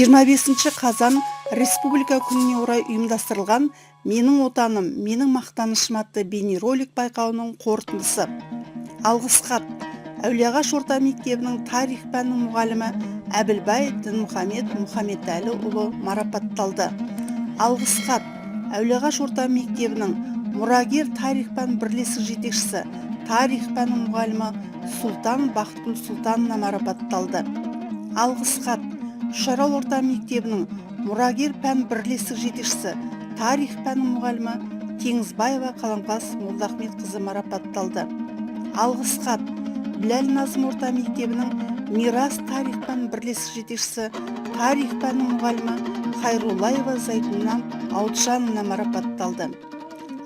25 қазан Республика күніне орай ұйымдастырылған «Менің отаным, менің мақтанышым» атты бейнеролик байқауының қорытындысы. Алғыс хат. Әулиеағаш орта мектебінің тарих пәнінің мұғалімі Әбілбай Дінмұхамед Мұхамедәліұлы марапатталды. Алғыс хат. Әулиеағаш орта мектебінің мұрагер тарих пән бірлестік жетекшісі, тарих пәнінің мұғалімі Сұлтан Бақытгүл Сұлтанова марапатталды. Алғыс хат. Үшарал орта мектебінің мұрагер пән бірлестік жетекшісі, тарих пәнінің мұғалімі Теңізбаева Қаламқас Молдахметқызы марапатталды. Алғыс хат. Біләл Назым орта мектебінің мирас тарих пән бірлестік жетекшісі, тарих пәнінің мұғалімі Хайруллаева Зайтуна Аутжановна марапатталды.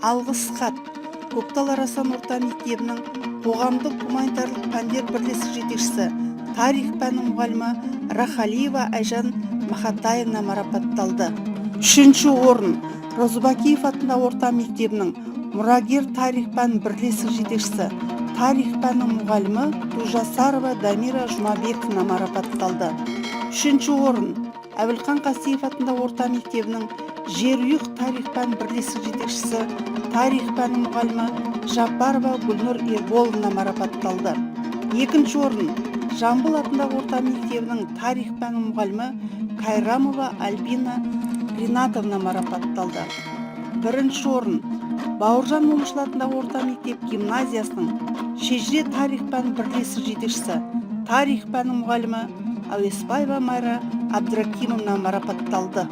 Алғыс хат. Көктал Арасан орта мектебінің қоғамдық гуманитарлық пәндер бірлестік жетекшісі, тарих пәнінің мұғалімі Рахалиева Айжан Махатаевна марапатталды. 3-ші орын. Розыбакиев атындағы орта мектебінің мұрагер тарих пән бірлестік жетекшісі, тарих пәнінің мұғалімі Тужасарова Дамира Жұмабековна марапатталды. 3-ші орын. Әбілқан Қасиев атындағы орта мектебінің жерұйық тарих пән бірлестік жетекшісі, тарих пәнінің мұғалімі Жапарова Гүлнұр Ерболовна марапатталды. 2-ші орын. Жамбыл атындағы орта мектебінің тарих пәнінің мұғалімі Кайрамова Альбина Ринатовна марапатталды. 1-ші орын. Бауыржан Момышұлы атындағы орта мектеп гимназиясының шежіре тарих пән бірлестік жетекшісі, тарих пәнінің мұғалімі Әуесбаева Майра Абдракимовна марапатталды.